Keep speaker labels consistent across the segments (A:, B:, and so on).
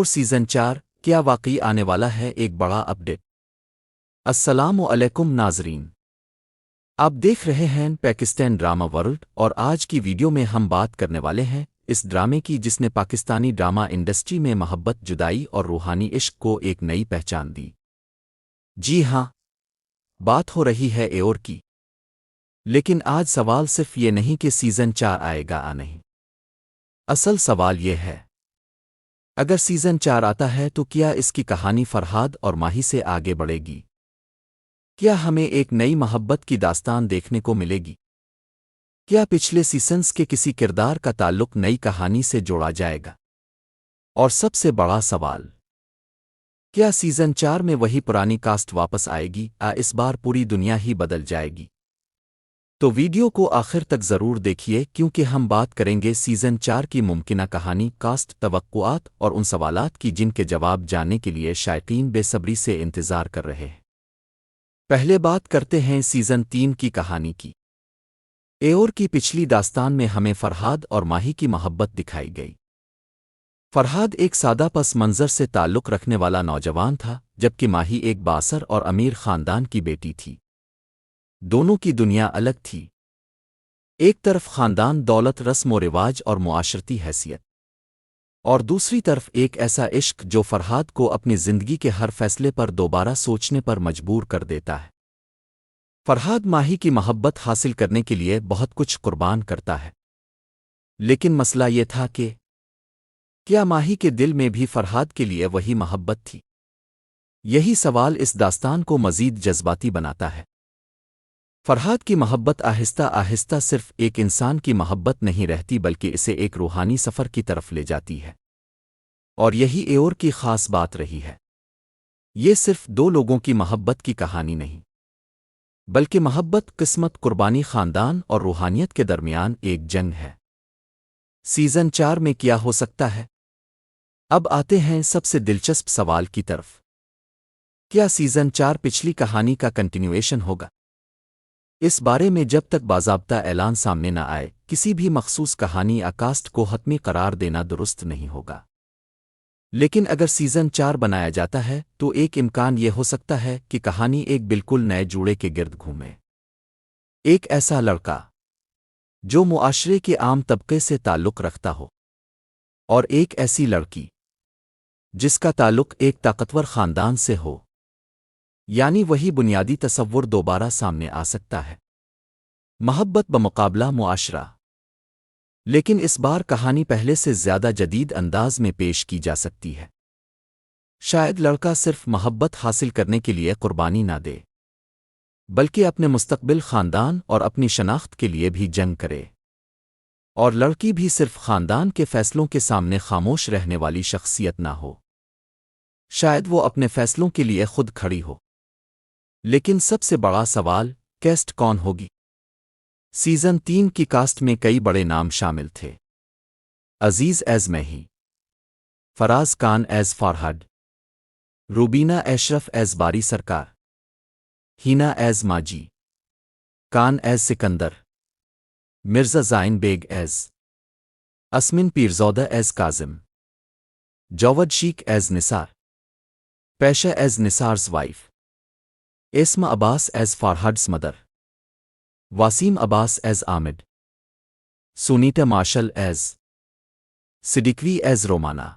A: एओर season 4 क्या वाकई आने वाला है एक बड़ा अपडेट। अस्सलाम अलैकुम नाजरीन, आप देख रहे हैं पाकिस्तान ड्रामा वर्ल्ड और आज की वीडियो में हम बात करने वाले हैं इस ड्रामे की जिसने पाकिस्तानी ड्रामा इंडस्ट्री में मोहब्बत, जुदाई और रूहानी इश्क को एक नई पहचान दी। जी हाँ, बात हो रही है एओर की। लेकिन आज सवाल सिर्फ ये नहीं कि सीजन 4 आएगा या नहीं। असल सवाल ये है, अगर सीजन 4 आता है तो क्या इसकी कहानी फरहाद और माही से आगे बढ़ेगी? क्या हमें एक नई मोहब्बत की दास्तान देखने को मिलेगी? क्या पिछले सीजन्स के किसी किरदार का ताल्लुक नई कहानी से जोड़ा जाएगा? और सबसे बड़ा सवाल, क्या सीजन 4 में वही पुरानी कास्ट वापस आएगी या इस बार पूरी दुनिया ही बदल जाएगी? तो वीडियो को आखिर तक ज़रूर देखिए क्योंकि हम बात करेंगे सीजन 4 की मुमकिना कहानी, कास्ट, तवक्कुआत और उन सवालात की जिनके जवाब जानने के लिए शायकीन बेसब्री से इंतज़ार कर रहे हैं। पहले बात करते हैं सीजन 3 की कहानी की। एओर की पिछली दास्तान में हमें फरहाद और माही की मोहब्बत दिखाई गई। फरहाद एक सादा पस मंज़र से ताल्लुक़ रखने वाला नौजवान था, जबकि माही एक बासर और अमीर ख़ानदान की बेटी थी। दोनों की दुनिया अलग थी। एक तरफ ख़ानदान, दौलत, रस्म व रिवाज और मुआशरती हैसियत, और दूसरी तरफ एक ऐसा इश्क जो फरहाद को अपनी ज़िंदगी के हर फैसले पर दोबारा सोचने पर मजबूर कर देता है। फरहाद माही की मोहब्बत हासिल करने के लिए बहुत कुछ कुर्बान करता है, लेकिन मसला ये था कि क्या माही के दिल में भी फरहाद के लिए वही मोहब्बत थी? यही सवाल इस दास्तान को मज़ीद जज्बाती बनाता है। फरहाद की मोहब्बत आहिस्ता आहिस्ता सिर्फ एक इंसान की मोहब्बत नहीं रहती बल्कि इसे एक रूहानी सफ़र की तरफ ले जाती है। और यही एओर की ख़ास बात रही है। ये सिर्फ दो लोगों की मोहब्बत की कहानी नहीं, बल्कि मोहब्बत, किस्मत, कुर्बानी, ख़ानदान और रूहानियत के दरमियान एक जंग है। सीजन 4 में क्या हो सकता है? अब आते हैं सबसे दिलचस्प सवाल की तरफ। क्या सीजन 4 पिछली कहानी का कंटिन्यूएशन होगा? इस बारे में जब तक बाज़ाब्ता ऐलान सामने न आए, किसी भी मखसूस कहानी या कास्ट को हतमी करार देना दुरुस्त नहीं होगा। लेकिन अगर सीजन 4 बनाया जाता है तो एक इम्कान ये हो सकता है कि कहानी एक बिल्कुल नए जूड़े के गिर्द घूमे। एक ऐसा लड़का जो मुआशरे के आम तबके से ताल्लुक़ रखता हो, और एक ऐसी लड़की जिसका ताल्लुक़ एक ताकतवर ख़ानदान से हो। यानी वही बुनियादी तसव्वुर दोबारा सामने आ सकता है, मोहब्बत बमुकाबला मुआशरा। लेकिन इस बार कहानी पहले से ज़्यादा जदीद अंदाज में पेश की जा सकती है। शायद लड़का सिर्फ मोहब्बत हासिल करने के लिए कुर्बानी ना दे, बल्कि अपने मुस्तकबिल, ख़ानदान और अपनी शनाख्त के लिए भी जंग करे। और लड़की भी सिर्फ ख़ानदान के फ़ैसलों के सामने खामोश रहने वाली शख्सियत ना हो। शायद वो अपने फ़ैसलों के लिए खुद खड़ी हो। लेकिन सबसे बड़ा सवाल, कैस्ट कौन होगी? सीजन 3 की कास्ट में कई बड़े नाम शामिल थे। Aziz as Mahi, Faraz Khan as Farhad, Rubina Ashraf as Bari Sarkar, Heena as Maji, Khan as Sikandar, Mirza Zain Baig as, Yasmin Pirzada as Kazim, Jawad Sheikh as Nisar, Pesha as Nisar's wife, Asma Abbas as Farhad's mother, Waseem Abbas as Aamid, Sunita Marshall as Siddiqui as Romana,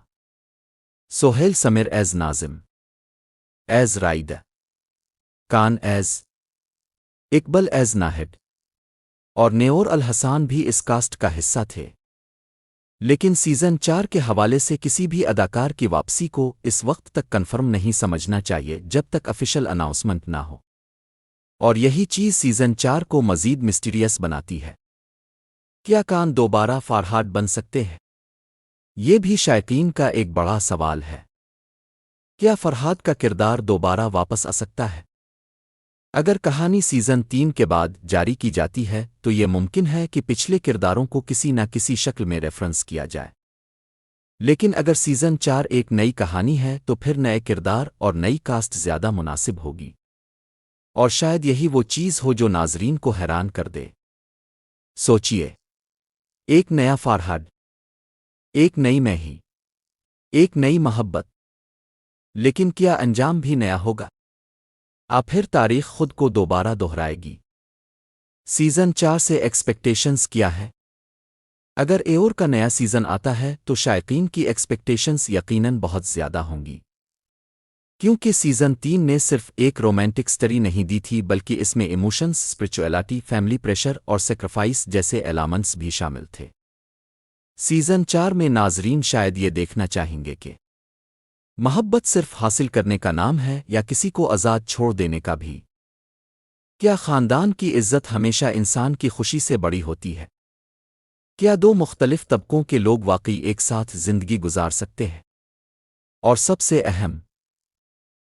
A: Sohail Sameer as Nazim, as Raida, Khan as Iqbal as Nahid, और नेओर अल हसान भी इस कास्ट का हिस्सा थे। लेकिन सीजन 4 के हवाले से किसी भी अदाकार की वापसी को इस वक्त तक कन्फर्म नहीं समझना चाहिए जब तक ऑफिशियल अनाउंसमेंट ना हो। और यही चीज़ सीजन 4 को मज़ीद मिस्टीरियस बनाती है। क्या कान दोबारा फरहाद बन सकते हैं? ये भी शायकीन का एक बड़ा सवाल है। क्या फरहाद का किरदार दोबारा वापस आ सकता है? अगर कहानी सीजन 3 के बाद जारी की जाती है तो ये मुमकिन है कि पिछले किरदारों को किसी न किसी शक्ल में रेफरेंस किया जाए। लेकिन अगर सीजन 4 एक नई कहानी है तो फिर नए किरदार और नई कास्ट ज़्यादा मुनासिब होगी। और शायद यही वो चीज़ हो जो नाजरीन को हैरान कर दे। सोचिए, एक नया फरहाद, एक नई मही, ایک نئی محبت، لیکن کیا انجام بھی نیا ہوگا؟ پھر تاریخ خود کو دوبارہ دہرائے گی؟ سیزن 4 سے ایکسپیکٹیشنز کیا ہے؟ اگر ایور کا نیا سیزن آتا ہے تو شائقین کی ایکسپیکٹیشنز یقیناً بہت زیادہ ہوں گی، کیونکہ سیزن 3 نے صرف ایک رومانٹک سٹوری نہیں دی تھی بلکہ اس میں ایموشنز، اسپرچویلٹی، فیملی پریشر اور سیکریفائس جیسے ایلیمنٹس بھی شامل تھے۔ سیزن 4 میں ناظرین شاید یہ دیکھنا چاہیں گے کہ محبت صرف حاصل کرنے کا نام ہے یا کسی کو آزاد چھوڑ دینے کا بھی؟ کیا خاندان کی عزت ہمیشہ انسان کی خوشی سے بڑی ہوتی ہے؟ کیا دو مختلف طبقوں کے لوگ واقعی ایک ساتھ زندگی گزار سکتے ہیں؟ اور سب سے اہم،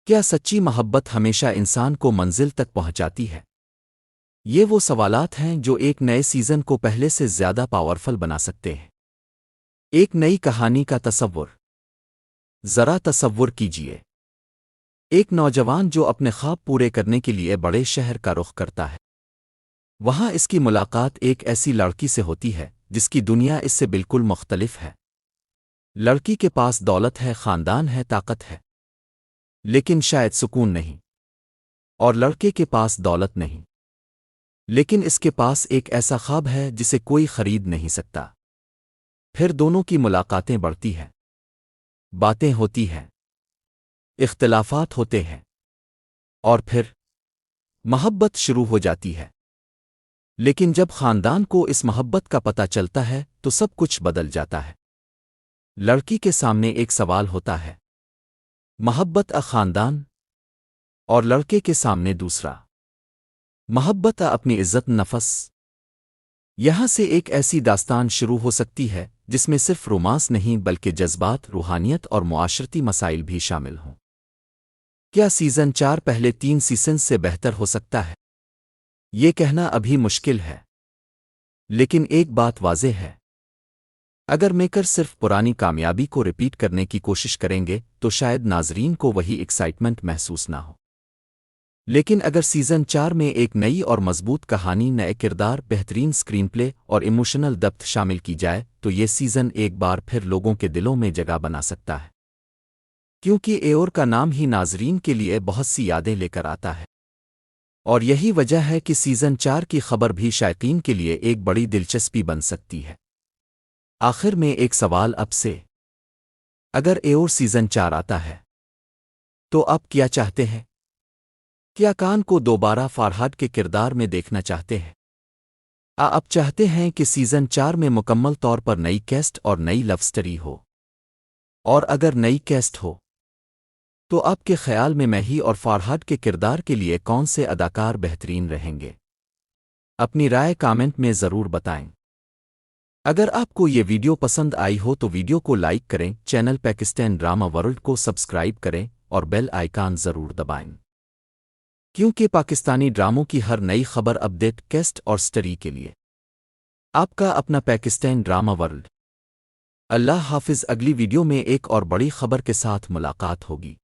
A: کیا سچی محبت ہمیشہ انسان کو منزل تک پہنچاتی ہے؟ یہ وہ سوالات ہیں جو ایک نئے سیزن کو پہلے سے زیادہ پاورفل بنا سکتے ہیں۔ ایک نئی کہانی کا تصور، ذرا تصور کیجیے ایک نوجوان جو اپنے خواب پورے کرنے کے لیے بڑے شہر کا رخ کرتا ہے۔ وہاں اس کی ملاقات ایک ایسی لڑکی سے ہوتی ہے جس کی دنیا اس سے بالکل مختلف ہے۔ لڑکی کے پاس دولت ہے، خاندان ہے، طاقت ہے، لیکن شاید سکون نہیں۔ اور لڑکے کے پاس دولت نہیں، لیکن اس کے پاس ایک ایسا خواب ہے جسے کوئی خرید نہیں سکتا۔ پھر دونوں کی ملاقاتیں بڑھتی ہیں، باتیں ہوتی ہیں، اختلافات ہوتے ہیں، اور پھر محبت شروع ہو جاتی ہے۔ لیکن جب خاندان کو اس محبت کا پتہ چلتا ہے تو سب کچھ بدل جاتا ہے۔ لڑکی کے سامنے ایک سوال ہوتا ہے، محبت خاندان، اور لڑکے کے سامنے دوسرا، محبت اپنی عزت نفس۔ یہاں سے ایک ایسی داستان شروع ہو سکتی ہے جس میں صرف رومانس نہیں بلکہ جذبات، روحانیت اور معاشرتی مسائل بھی شامل ہوں۔ کیا سیزن 4 پہلے 3 سیزنز سے بہتر ہو سکتا ہے؟ یہ کہنا ابھی مشکل ہے، لیکن ایک بات واضح ہے، اگر میکر صرف پرانی کامیابی کو ریپیٹ کرنے کی کوشش کریں گے تو شاید ناظرین کو وہی ایکسائٹمنٹ محسوس نہ ہو۔ لیکن اگر سیزن 4 میں ایک نئی اور مضبوط کہانی، نئے کردار، بہترین سکرین پلے اور ایموشنل ڈیپتھ شامل کی جائے تو یہ سیزن ایک بار پھر لوگوں کے دلوں میں جگہ بنا سکتا ہے، کیونکہ ایور کا نام ہی ناظرین کے لیے بہت سی یادیں لے کر آتا ہے۔ اور یہی وجہ ہے کہ سیزن 4 کی خبر بھی شائقین کے لیے ایک بڑی دلچسپی بن سکتی ہے۔ آخر میں ایک سوال اب سے، اگر ایور سیزن 4 آتا ہے تو آپ کیا چاہتے ہیں؟ کیا کان کو دوبارہ فارہاد کے کردار میں دیکھنا چاہتے ہیں؟ آپ چاہتے ہیں کہ سیزن 4 میں مکمل طور پر نئی کیسٹ اور نئی لو سٹوری ہو؟ اور اگر نئی کیسٹ ہو تو آپ کے خیال میں مہی اور فارہاد کے کردار کے لیے کون سے اداکار بہترین رہیں گے؟ اپنی رائے کامنٹ میں ضرور بتائیں۔ اگر آپ کو یہ ویڈیو پسند آئی ہو تو ویڈیو کو لائک کریں، چینل پاکستان ڈرامہ ورلڈ کو سبسکرائب کریں اور بیل آئیکن ضرور دبائیں، کیونکہ پاکستانی ڈراموں کی ہر نئی خبر، اپڈیٹ، کیسٹ اور سٹوری کے لیے آپ کا اپنا پاکستان ڈرامہ ورلڈ۔ اللہ حافظ۔ اگلی ویڈیو میں ایک اور بڑی خبر کے ساتھ ملاقات ہوگی۔